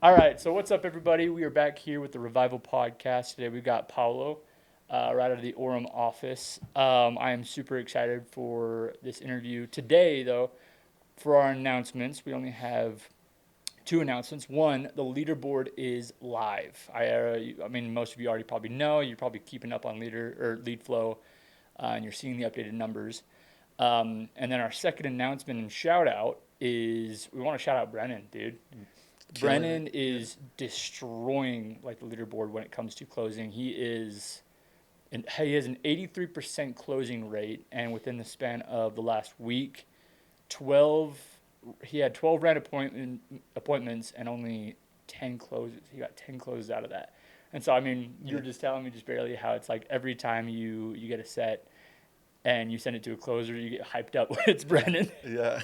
All right, so what's up, everybody? We are back here with the Revival Podcast. Today we got Paulo right out of the Orem office. I am super excited for this interview. Today, though, for our announcements, we only have two announcements. One, the leaderboard is live. I mean, most of you already probably know. You're probably keeping up on lead flow, and you're seeing the updated numbers. And then our second announcement and shout out is we want to shout out Brennan, dude. Killing Brennan it. Yeah. is destroying like the leaderboard when it comes to closing. He has an 83% closing rate, and within the span of the last week, 12 he had 12 appointments and only 10 closes. He got 10 closes out of that. And so I mean, you Yeah. were just telling me just barely how it's like every time you get a set and you send it to a closer, you get hyped up when it's Brennan. Yeah.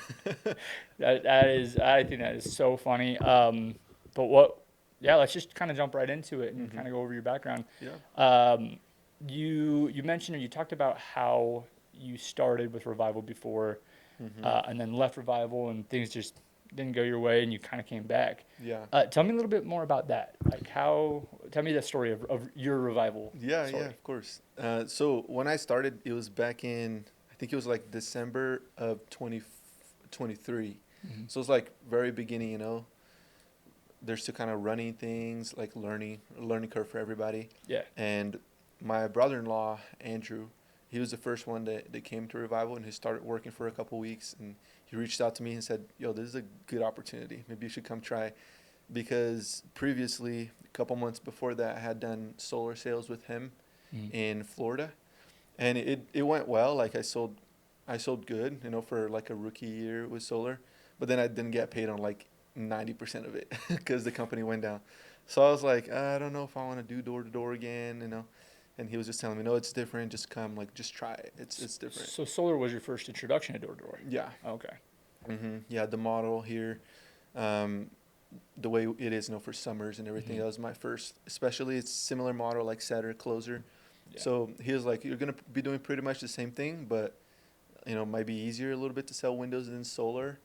I think that is so funny. But what? Yeah, let's just kind of jump right into it and hmm kind of go over your background. Yeah. Um, you mentioned or you talked about how you started with Revival before, hmm and then left Revival and things just didn't go your way and you kind of came back. Yeah. Tell me a little bit more about that. Like how? Tell me the story of your Revival Yeah. Yeah. story. Of course. So when I started, it was back in, I think it was like December of 2023. Hmm. So it's like very beginning, they're still kind of running things, like learning curve for everybody. Yeah. And my brother-in-law, Andrew, he was the first one that came to Revival, and he started working for a couple weeks, and he reached out to me and said, yo, this is a good opportunity. Maybe you should come try. Because previously, a couple months before that, I had done solar sales with him Mm. in Florida, and it went well. Like I sold good, for like a rookie year with solar, but then I didn't get paid on like 90% of it because the company went down. So I was like, I don't know if I want to do door to door again. And he was just telling me, no, it's different. Just come, like, just try it. It's different. So solar was your first introduction to door to door. Yeah. Okay. Yeah, the model here, um, the way it is, for summers and everything. Hmm. That was my first, especially it's similar model like setter closer. Yeah. So he was like, you're gonna be doing pretty much the same thing, but might be easier a little bit to sell windows than solar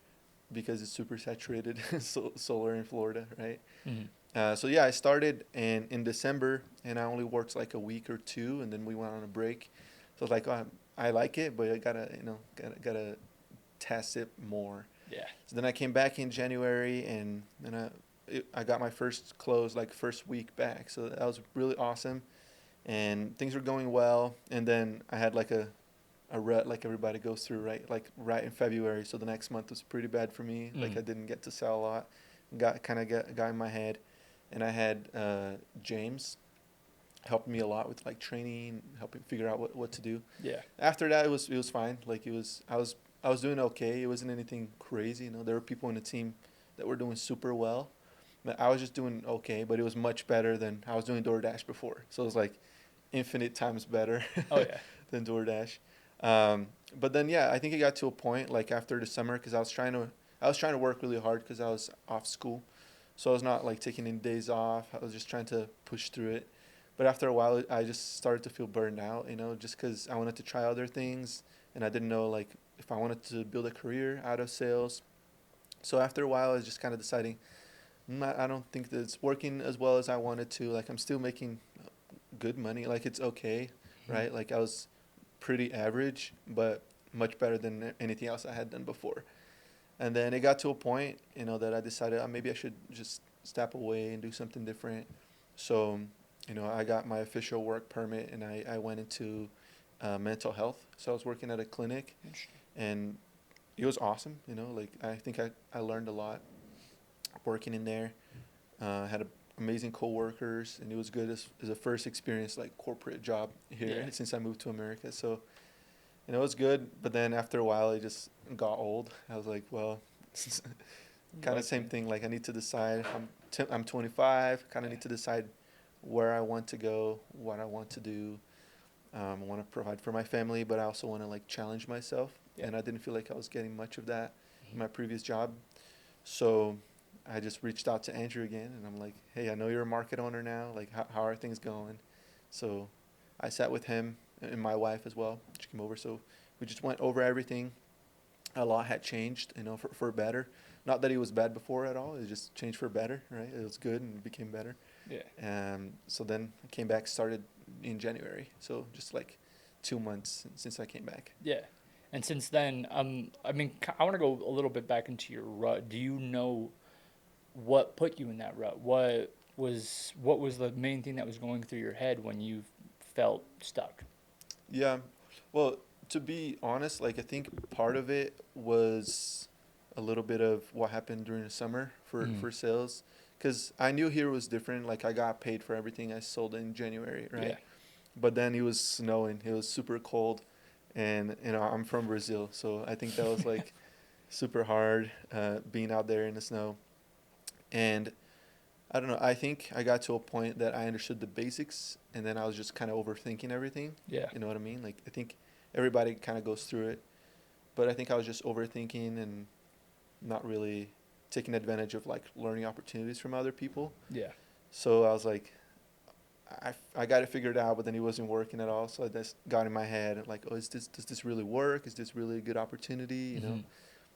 because it's super saturated, solar in Florida, right? Hmm. So yeah, I started in December, and I only worked like a week or two, and then we went on a break. So I was like, oh, I like it, but I gotta test it more. Yeah. So then I came back in January, and then I got my first close like first week back. So that was really awesome, and things were going well. And then I had like a rut like everybody goes through, right? Like right in February. So the next month was pretty bad for me. Like Mm. I didn't get to sell a lot. Got in my head, and I had James helped me a lot with like training, helping figure out what to do. Yeah. After that, it was fine. Like I was doing okay. It wasn't anything crazy. There were people in the team that were doing super well. But I was just doing okay, but it was much better than I was doing DoorDash before. So it was like infinite times better Oh yeah. than DoorDash. Um, but then yeah, I think it got to a point like after the summer because I was trying to work really hard because I was off school, so I was not like taking any days off. I was just trying to push through it. But after a while, I just started to feel burned out, just because I wanted to try other things and I didn't know like if I wanted to build a career out of sales. So after a while, I was just kind of deciding, I don't think that it's working as well as I wanted to. Like I'm still making good money, like it's okay, Mhm. right? Like I was pretty average, but much better than anything else I had done before. And then it got to a point, that I decided maybe I should just step away and do something different. So, I got my official work permit and I went into mental health. So I was working at a clinic, Interesting. and it was awesome. Like I think I learned a lot working in there. Had amazing coworkers, and it was good as a first experience, like corporate job here Yeah. since I moved to America. So, it was good, but then after a while, it just got old. I was like, well, kind of Like same thing. Like I need to decide. I'm 25. Kind of yeah. need to decide where I want to go, what I want to do. I want to provide for my family, but I also want to like challenge myself. Yeah. And I didn't feel like I was getting much of that in Mhm. my previous job. So I just reached out to Andrew again, and I'm like, hey, I know you're a market owner now. Like, how are things going? So I sat with him and my wife as well. She came over. So we just went over everything. A lot had changed, for better. Not that it was bad before at all. It just changed for better, right? It was good and it became better. Yeah. So then I came back, started in January. So just like 2 months since I came back. Yeah. And since then, I mean, I want to go a little bit back into your rut. Do you know what put you in that rut? What was the main thing that was going through your head when you felt stuck? Yeah. Well, to be honest, like I think part of it was a little bit of what happened during the summer Mm. for sales, because I knew here was different. Like I got paid for everything I sold in January, Yeah. right? But then it was snowing. It was super cold, and I'm from Brazil, so I think that was like super hard being out there in the snow. And I don't know. I think I got to a point that I understood the basics, and then I was just kind of overthinking everything. Yeah. You know what I mean? Like I think everybody kind of goes through it, but I think I was just overthinking and not really taking advantage of like learning opportunities from other people. Yeah. So I was like, I got it figured out, but then it wasn't working at all. So I just got in my head like, oh, does this really work? Is this really a good opportunity? You know, Hmm.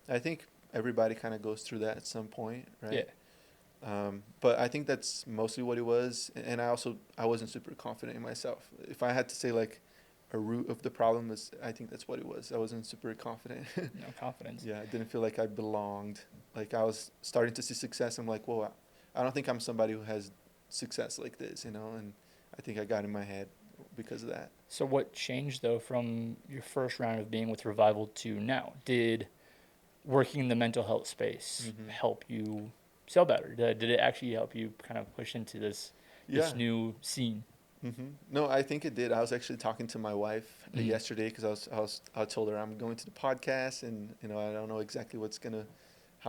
I think everybody kind of goes through that at some point, Yeah. right? But I think that's mostly what it was, and I wasn't super confident in myself. If I had to say like a root of the problem is, I think that's what it was. I wasn't super confident. No confidence. Yeah, I didn't feel like I belonged. Like I was starting to see success. I'm like, whoa, I don't think I'm somebody who has success like this, you know. And I think I got in my head because of that. So what changed though from your first round of being with Revival to now? Did working in the mental health space Hmm. help you sell better? Did it actually help you kind of push into this Yeah. new scene? No, I think it did. I was actually talking to my wife Mm. yesterday because I told her I'm going to the podcast, and I don't know exactly how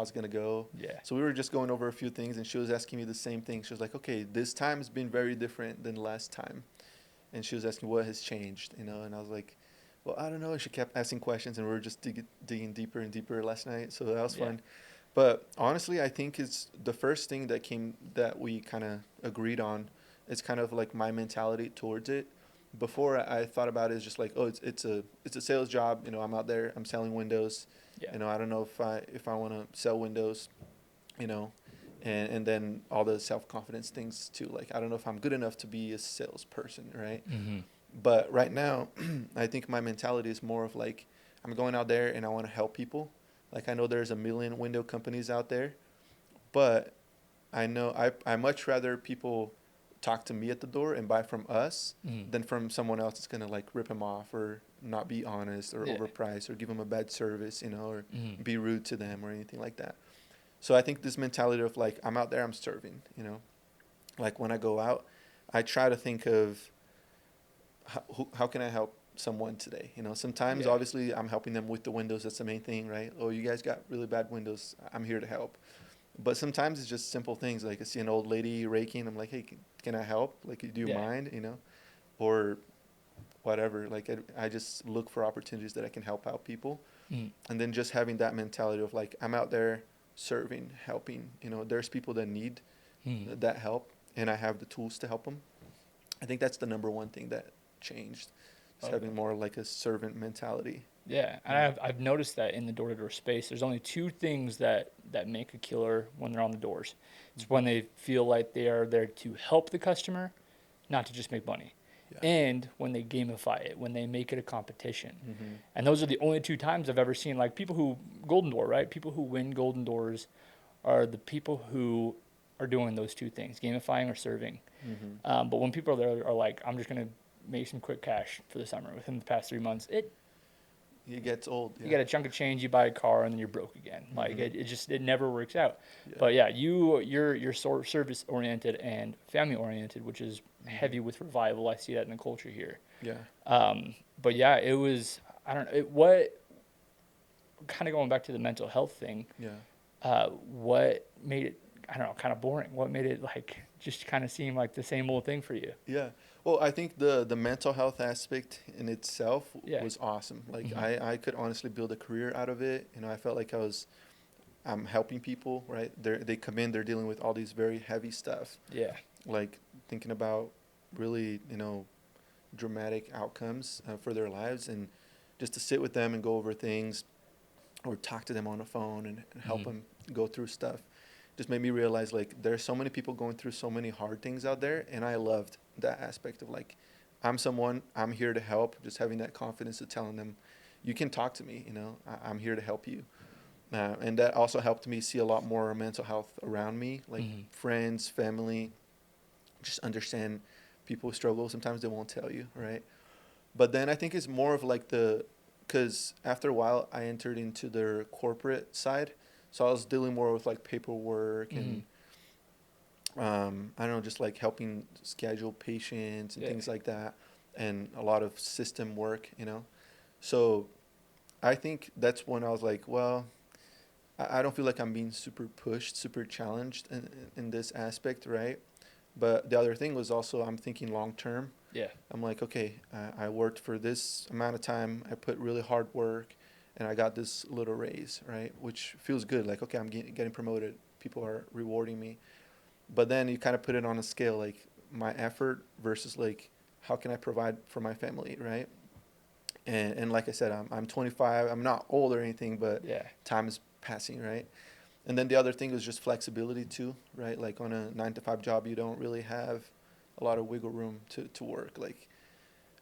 it's gonna go. Yeah. So we were just going over a few things, and she was asking me the same thing. She was like, "Okay, this time has been very different than last time," and she was asking what has changed, and I was like, "Well, I don't know." She kept asking questions, and we were just digging deeper and deeper last night. So that was Yeah. fun. But honestly, I think it's the first thing that we kind of agreed on. It's kind of like my mentality towards it. Before I thought about it as just like, oh, it's a sales job. I'm out there, I'm selling windows. Yeah. I don't know if I want to sell windows. You know, and then all the self confidence things too. Like I don't know if I'm good enough to be a salesperson, right? Hmm. But right now, I think my mentality is more of like I'm going out there and I want to help people. Like I know there's a million window companies out there, but I know I much rather people talk to me at the door and buy from us Hmm. than from someone else that's gonna like rip them off or not be honest or Yeah. overprice or give them a bad service, or Hmm. be rude to them or anything like that. So I think this mentality of like I'm out there, I'm serving. Like when I go out, I try to think of how can I help someone today? Sometimes Yeah. obviously I'm helping them with the windows. That's the main thing, right? Oh, you guys got really bad windows. I'm here to help. But sometimes it's just simple things. Like I see an old lady raking. I'm like, hey, can I help? Like, do you Yeah. mind? Or whatever. Like I just look for opportunities that I can help out people. Mm. And then just having that mentality of like, I'm out there serving, helping. There's people that need Mm. that help, and I have the tools to help them. I think that's the number one thing that changed. Just Okay. having more like a servant mentality. Yeah, and You know. I've noticed that in the door to door space, there's only two things that make a killer when they're on the doors. It's Hmm. when they feel like they are there to help the customer, not to just make money, Yeah. and when they gamify it, when they make it a competition. Hmm. And those are the only two times I've ever seen like people who golden door, right? People who win golden doors are the people who are doing those two things, gamifying or serving. Hmm. But when people are there are like, I'm just gonna make some quick cash for the summer within the past 3 months, It gets old. you Yeah. get a chunk of change, you buy a car, and then you're broke again. Like Hmm. it never works out. Yeah. But yeah, you're sort of service oriented and family oriented, which is Hmm. heavy with Revival. I see that in the culture here. Yeah. But yeah, it was I don't know what kind of going back to the mental health thing. Yeah. What made it I don't know kind of boring? What made it like just kind of seem like the same old thing for you? Yeah. Well, I think the mental health aspect in itself Yeah. was awesome. Like Hmm. I could honestly build a career out of it. I felt like I'm helping people, right? They come in, they're dealing with all these very heavy stuff, Yeah. like thinking about really, dramatic outcomes for their lives, and just to sit with them and go over things or talk to them on the phone and help Hmm. them go through stuff, just made me realize like there's so many people going through so many hard things out there, and I loved that aspect of like I'm here to help. Just having that confidence of telling them, you can talk to me. I'm here to help you. And that also helped me see a lot more mental health around me, like Mm-hmm. friends, family, just understand people struggle. Sometimes they won't tell you, right? But then I think it's more of like because after a while I entered into their corporate side. So I was dealing more with like paperwork Mm-hmm. and I don't know, just like helping schedule patients and Yeah. things like that, and a lot of system work. So I think that's when I was like, well, I don't feel like I'm being super pushed, super challenged in this aspect, right? But the other thing was also I'm thinking long term. Yeah. I'm like, okay, I worked for this amount of time. I put really hard work, and I got this little raise, right? Which feels good. Like, okay, I'm getting promoted. People are rewarding me. But then you kind of put it on a scale, like my effort versus like how can I provide for my family, right? And like I said, I'm 25. I'm not old or anything, but Yeah. time is passing, right? And then the other thing is just flexibility too, right? Like on a 9 to 5 job, you don't really have a lot of wiggle room to work. Like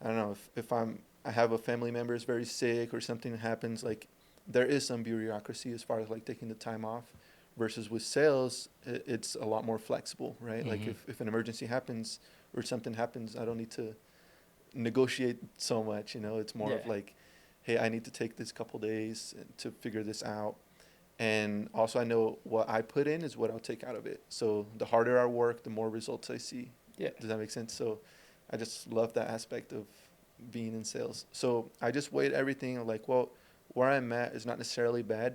I don't know if I have a family member is very sick or something happens, like there is some bureaucracy as far as like taking the time off. Versus with sales, it's a lot more flexible, right? Like Mm-hmm. if an emergency happens or something happens, I don't need to negotiate so much. It's more Yeah. of like, hey, I need to take this couple days to figure this out. And also, I know what I put in is what I'll take out of it. So the harder I work, the more results I see. Yeah. Does that make sense? So I just love that aspect of being in sales. So I just weighed everything. I'm like, well, where I'm at is not necessarily bad,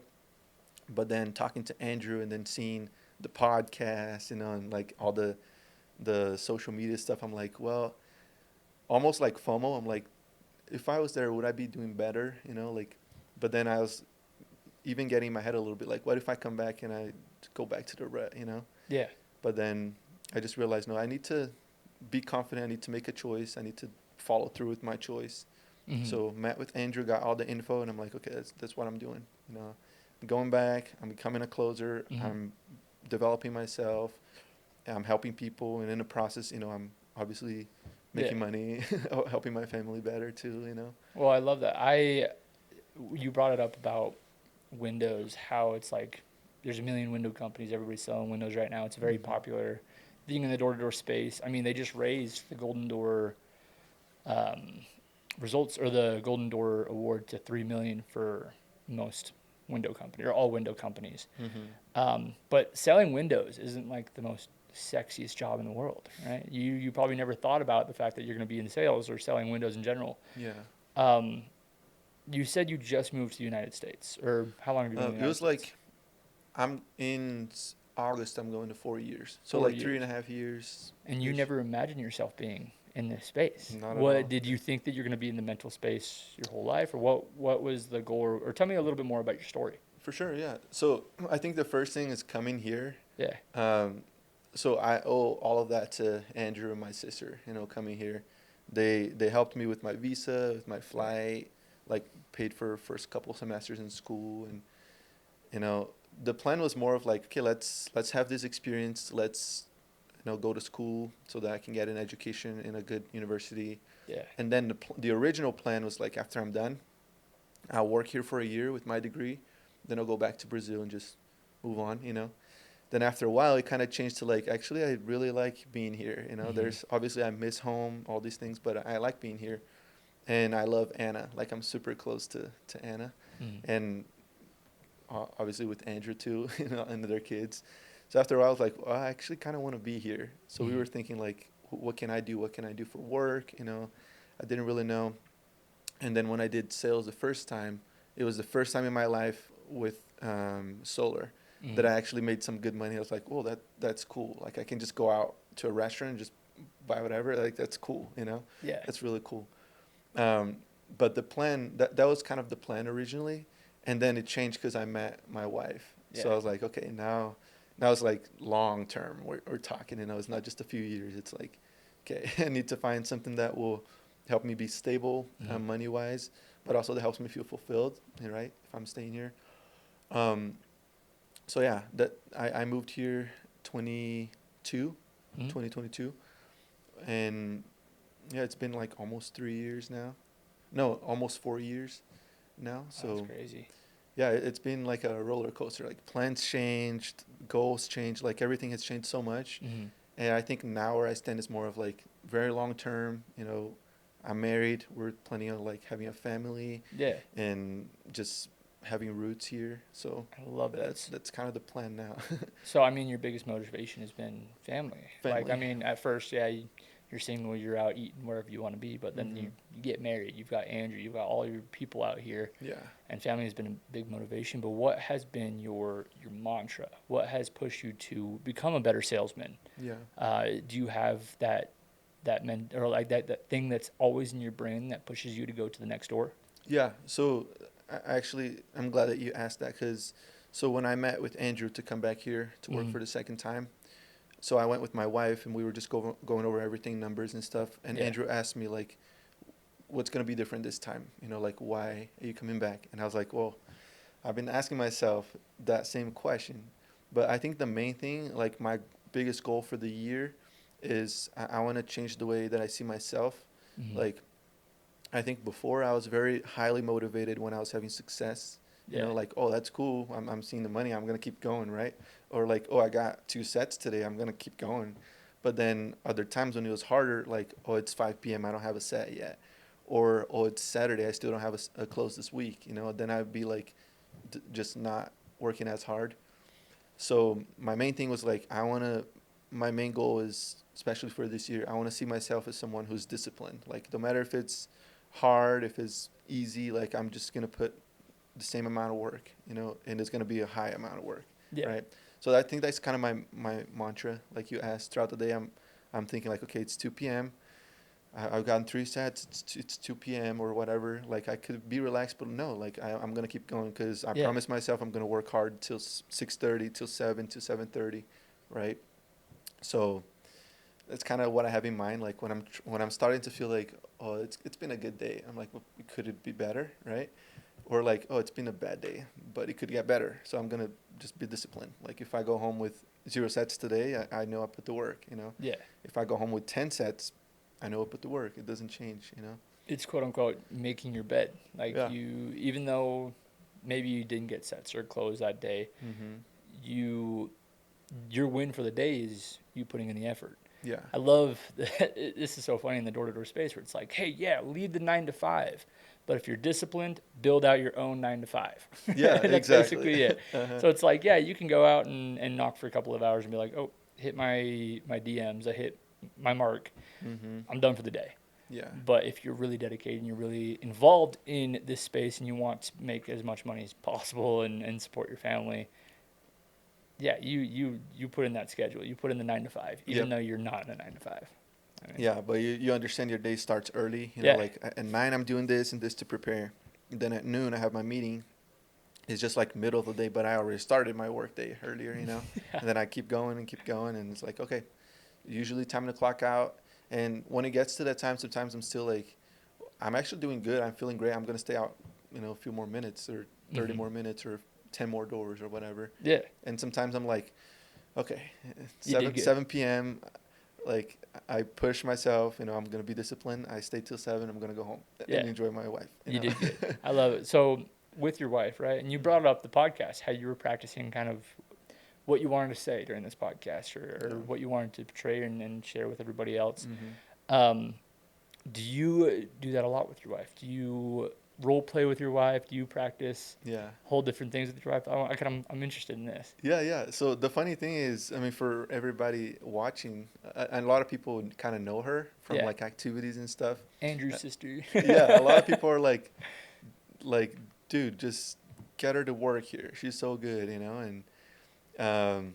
but then talking to Andrew and then seeing the podcast, and like all the social media stuff, I'm like, well, almost like FOMO. I'm like, if I was there, would I be doing better? Like, but then I was even getting in my head a little bit like, what if I come back and I go back to the rut? Yeah. But then I just realized, no, I need to be confident. I need to make a choice. I need to follow through with my choice. Mm-hmm. So met with Andrew, got all the info, and I'm like, okay, that's what I'm doing. I'm going back. I'm becoming a closer. Mm-hmm. I'm developing myself. I'm helping people, and in the process, I'm obviously Yeah. making money, helping my family better too. Well, I love that. You brought it up about Windows, how it's like there's a million window companies, everybody's selling Windows right now. It's a very Mm-hmm. popular thing in the door-to-door space. I mean, they just raised the Golden Door um, results or the Golden Door award to 3 million for most window company or all window companies. Mm-hmm. But selling windows isn't like the most sexiest job in the world, right? You probably never thought about the fact that you're going to be in sales or selling windows in general. Yeah. Um, you said you just moved to the United States, or how long have you been in the It United was States? like I'm in August. I'm going to 4 years, so Four like three years. and a half years And you ish. never imagined yourself being in this space. Not at What all. did you think that you're going to be in the mental space your whole life, or what was the goal? Or tell me a little bit more about your story. For sure, yeah. So I think the first thing is coming here. Yeah. Um, so I owe all of that to Andrew and my sister. Coming here, they helped me with my visa, with my Yeah. flight, like paid for first couple semesters in school, and you know the plan was more of like, okay, let's have this experience. Let's go to school so that I can get an education in a good university. Yeah. And then the original plan was like, after I'm done, I'll work here for a year with my degree, then I'll go back to Brazil and just move on. Then after a while, it kind of changed to like, actually, I really like being here. Mm-hmm. There's obviously I miss home, all these things, but I like being here, and I love Anna. Like I'm super close to Anna, Mm-hmm. and obviously with Andrew too, and their kids. So after a while, I was like, well, I actually kind of want to be here. So we Mm-hmm. were thinking like, what can I do? What can I do for work? I didn't really know. And then when I did sales the first time, it was the first time in my life with solar that Mm-hmm. I actually made some good money. I was like, oh, that's cool. Like I can just go out to a restaurant and just buy whatever. Like that's cool. Yeah. That's really cool. Um, but the plan that was kind of the plan originally, and then it changed because I met my wife. So Yeah. I was like, okay, now it's like long term. We're talking. It's not just a few years. It's like, okay, I need to find something that will help me be stable, Mm-hmm. money wise, but also that helps me feel fulfilled. Right, if I'm staying here. Um, so yeah, that I moved here 22, Mhm. 2022, and yeah, it's been like almost 3 years now. No, almost 4 years now. Oh, that's So crazy. yeah, it's been like a roller coaster. Like plans changed, goals changed, like everything has changed so much. Hmm. And I think now where I stand is more of like very long term. You know, I'm married. We're planning on like having a family Yeah, and just having roots here. So I love that. that's kind of the plan now. So, I mean, your biggest motivation has been family. Like, I Family. mean, at first, yeah, you're single, you're out eating wherever you want to be, but then Hmm. you get married, you've got Andrew, you've got all your people out here, Yeah. and family has been a big motivation. But what has been your mantra? What has pushed you to become a better salesman? Yeah. Do you have that men or like that thing that's always in your brain that pushes you to go to the next door? Yeah. So actually, I'm glad that you asked that because so when I met with Andrew to come back here to work Mm-hmm. for the second time, so I went with my wife and we were just going over everything, numbers and stuff. And Yeah. Andrew asked me like, "What's gonna be different this time? You know, like why are you coming back?" And I was like, "Well, I've been asking myself that same question, but I think the main thing, like my biggest goal for the year, is I want to change the way that I see myself. Mm-hmm. Like I think before I was very highly motivated when I was having success. You Yeah. know, like, oh, that's cool. I'm seeing the money. I'm going to keep going, right? Or like, oh, I got 2 sets today. I'm going to keep going. But then other times when it was harder, like, oh, it's 5 p.m. I don't have a set yet. Or, oh, it's Saturday. I still don't have a close this week. You know, then I'd be like, just not working as hard. So my main thing was like, my main goal is, especially for this year, I want to see myself as someone who's disciplined. Like, no matter if it's hard, if it's easy, like, I'm just going to put the same amount of work, you know, and it's going to be a high amount of work, Yeah. right? So I think that's kind of my mantra. Like you asked throughout the day, I'm thinking like, okay, it's 2 p.m. I've gotten 3 sets. It's 2 p.m. or whatever. Like I could be relaxed, but no, like I'm gonna keep going because I Yeah. promised myself I'm gonna work hard till 6:30, till 7, till 7:30, right? So that's kind of what I have in mind. Like when I'm starting to feel like, oh, it's been a good day. I'm like, well, could it be better, right? Or like, oh, it's been a bad day, but it could get better. So I'm gonna just be disciplined. Like if I go home with 0 sets today, I know I put the work. You know, Yeah. if I go home with 10 sets, I know I put the work. It doesn't change. You know. It's quote unquote making your bed. Like Yeah. you, even though maybe you didn't get sets or close that day, Mhm. you your win for the day is you putting in the effort. Yeah. I love that. This is so funny in the door to door space where it's like, hey, yeah, leave the 9 to 5. But if you're disciplined, build out your own 9 to 5. Yeah. That's Exactly. basically it. Uh-huh. So it's like, yeah, you can go out and knock for a couple of hours and be like, oh, hit my DMs, I hit my mark, Mhm. I'm done for the day. Yeah. But if you're really dedicated and you're really involved in this space and you want to make as much money as possible and support your family, yeah, you put in that schedule. You put in the 9 to 5, even Yep. though you're not in a 9 to 5. I mean, Yeah, but you understand your day starts early. You know, yeah, like at 9 I'm doing this and this to prepare. Then at noon I have my meeting. It's just like middle of the day, but I already started my work day earlier. You know, yeah, and then I keep going, and it's like okay, usually time to clock out. And when it gets to that time, sometimes I'm still like, I'm actually doing good. I'm feeling great. I'm gonna stay out, you know, a few more minutes or 30 hmm, more minutes or 10 more doors or whatever. yeah. And sometimes I'm like, okay, You did 7 good. 7 p.m. Like I push myself. You know, I'm gonna be disciplined. I stay till 7. I'm gonna go home Yeah, and enjoy my wife. You you know. did good. I love it. So with your wife, right? And you brought up the podcast, how you were practicing kind of what you wanted to say during this podcast or Yeah. what you wanted to portray and share with everybody else. Mhm. Um, do you do that a lot with your wife? Do you role play with your wife? Do you practice Yeah. whole different things with your wife? I'm interested in this. Yeah, yeah. So the funny thing is, I mean, for everybody watching, and a lot of people kind of know her from Yeah, like activities and stuff. Andrew's Uh, sister. yeah, a lot of people are like, dude, just get her to work here. She's so good, you know. And um,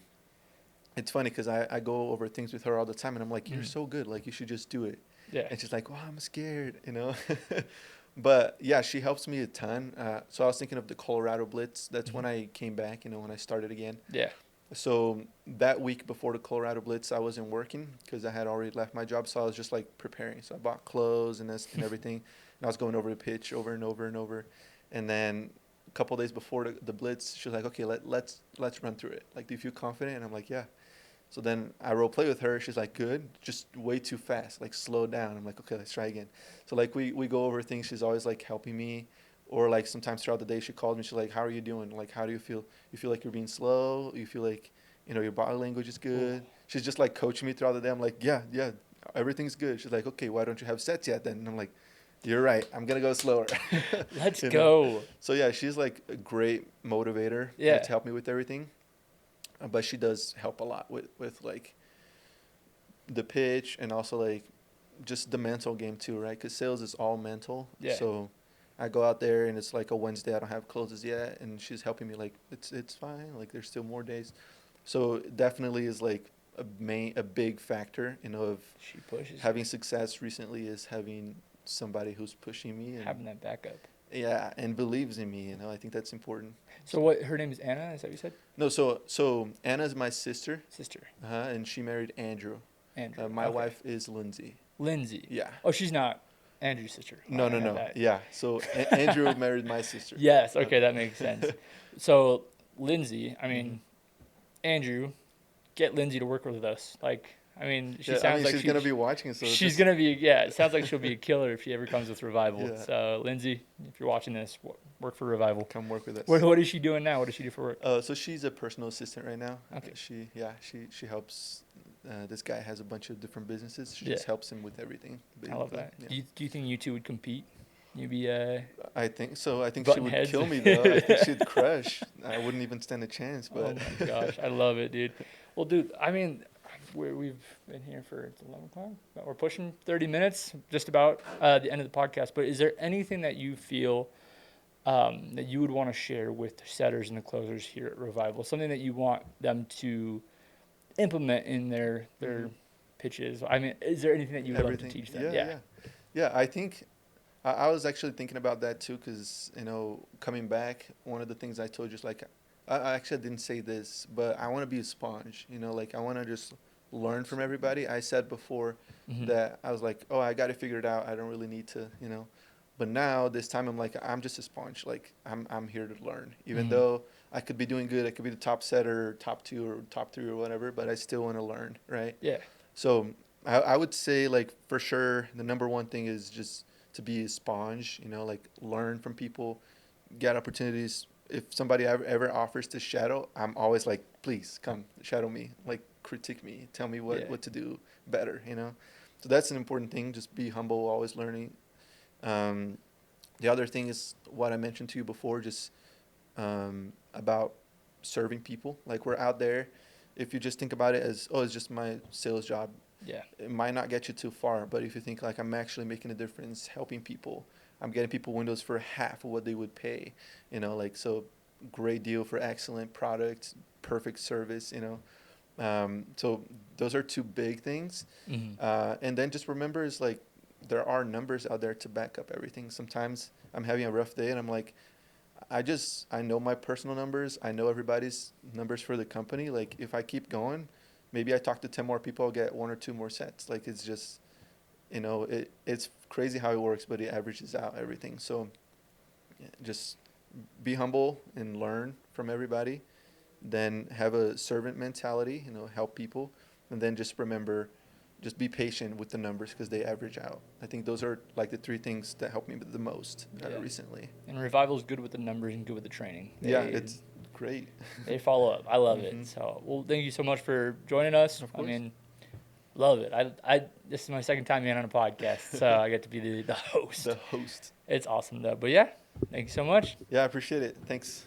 it's funny because I go over things with her all the time, and I'm like, you're Mm, so good, like you should just do it. yeah. And she's like, well, I'm scared, you know. But yeah, she helps me a ton. So I was thinking of the Colorado Blitz. That's Hmm. when I came back, you know, when I started again. Yeah. So that week before the Colorado Blitz, I wasn't working because I had already left my job. So I was just like preparing. So I bought clothes and this and everything, and I was going over the pitch over and over and over. And then a couple days before the blitz, she was like, okay, let's run through it. Like, do you feel confident? And I'm like, yeah. So then I role play with her. She's like, good, just way too fast. Like, slow down. I'm like, okay, let's try again. So like we go over things. She's always like helping me, or like sometimes throughout the day she called me. She's like, how are you doing? Like, how do you feel? You feel like you're being slow? You feel like, your body language is Ooh. good? She's just like coaching me throughout the day. I'm like, yeah, yeah, everything's good. She's like, okay, why don't you have sets yet then? And I'm like, you're right. I'm gonna go slower. Let's you know. go. So yeah, she's like a great motivator Yeah. to help me with everything. But she does help a lot with like the pitch and also like just the mental game too, right? Because sales is all mental. Yeah. So I go out there and it's like a Wednesday. I don't have closes yet, and she's helping me. Like it's fine. Like there's still more days. So it definitely is like a big factor, of She pushes. having success recently is having somebody who's pushing me and Having that backup. yeah, and believes in me. I think that's important. So what? Her name is Anna. Is that what you said? No, so Anna's my sister, Sister. and she married Andrew. Andrew. My Okay. wife is Lindsay. Lindsay. Yeah. Oh, she's not Andrew's sister. No, I no, had no. that. Yeah. So Andrew married my sister. Yes. Okay, that makes sense. So Lindsay, I mean, Mhm. Andrew, get Lindsay to work with us. Like, I mean, she Yeah, sounds like she's gonna be watching, so she's just, gonna be. Yeah, it sounds like she'll be a killer if she ever comes with Revival. Yeah. So Lindsay, if you're watching this, work for Revival. come work with us. What is she doing now? What does she do for work? So she's a personal assistant right now. Okay. She helps. This guy has a bunch of different businesses. She Yeah. just helps him with everything. I love basically. that. Yeah. Do you think you two would compete? You'd be I think so. I think she button would heads. kill me though. I think she'd crush. I wouldn't even stand a chance. Oh But my gosh, I love it, dude. Well, dude, I mean, we've been here for it's 11 o'clock. We're pushing 30 minutes, just about the end of the podcast. But is there anything that you feel that you would want to share with the setters and the closers here at Revival? Something that you want them to implement in their Mhm. pitches? I mean, is there anything that you would love to everything. teach them? Yeah. I think I was actually thinking about that too, because coming back, one of the things I told you is like, I actually didn't say this, but I want to be a sponge. Like I want to just learn from everybody. I said before Mhm. that I was like, oh, I got to figure it out. I don't really need to. But now this time I'm like, I'm just a sponge. Like I'm here to learn, even Mhm. though I could be doing good. I could be the top setter, top two, or top three, or whatever. But I still want to learn, right? Yeah. So I would say like for sure the number one thing is just to be a sponge. Like learn from people, get opportunities. If somebody ever offers to shadow, I'm always like, please come shadow me, like critique me, tell me Yeah. what to do better. So that's an important thing. Just be humble, always learning. Um, the other thing is what I mentioned to you before, just about serving people. Like we're out there. If you just think about it as, oh, it's just my sales job, Yeah. it might not get you too far. But if you think like I'm actually making a difference, helping people, I'm getting people windows for half of what they would pay, like so great deal for excellent product, perfect service. So those are two big things. Mhm. And then just remember is like there are numbers out there to back up everything. Sometimes I'm having a rough day and I'm like, I know my personal numbers. I know everybody's numbers for the company. Like if I keep going, maybe I talk to 10 more people, I'll get one or two more sets. Like it's just, it's crazy how it works, but it averages out everything. So yeah, just be humble and learn from everybody. Then have a servant mentality, help people. And then just remember, just be patient with the numbers because they average out. I think those are like the three things that helped me the most Yeah. recently. And Revival's good with the numbers and good with the training. Yeah, it's great. They follow up. I love Mhm. it. So, well, thank you so much for joining us. Of I course. mean, love it. I this is my second time being on a podcast, so I get to be the host. The host. It's awesome though. But yeah, thank you so much. Yeah, I appreciate it. Thanks.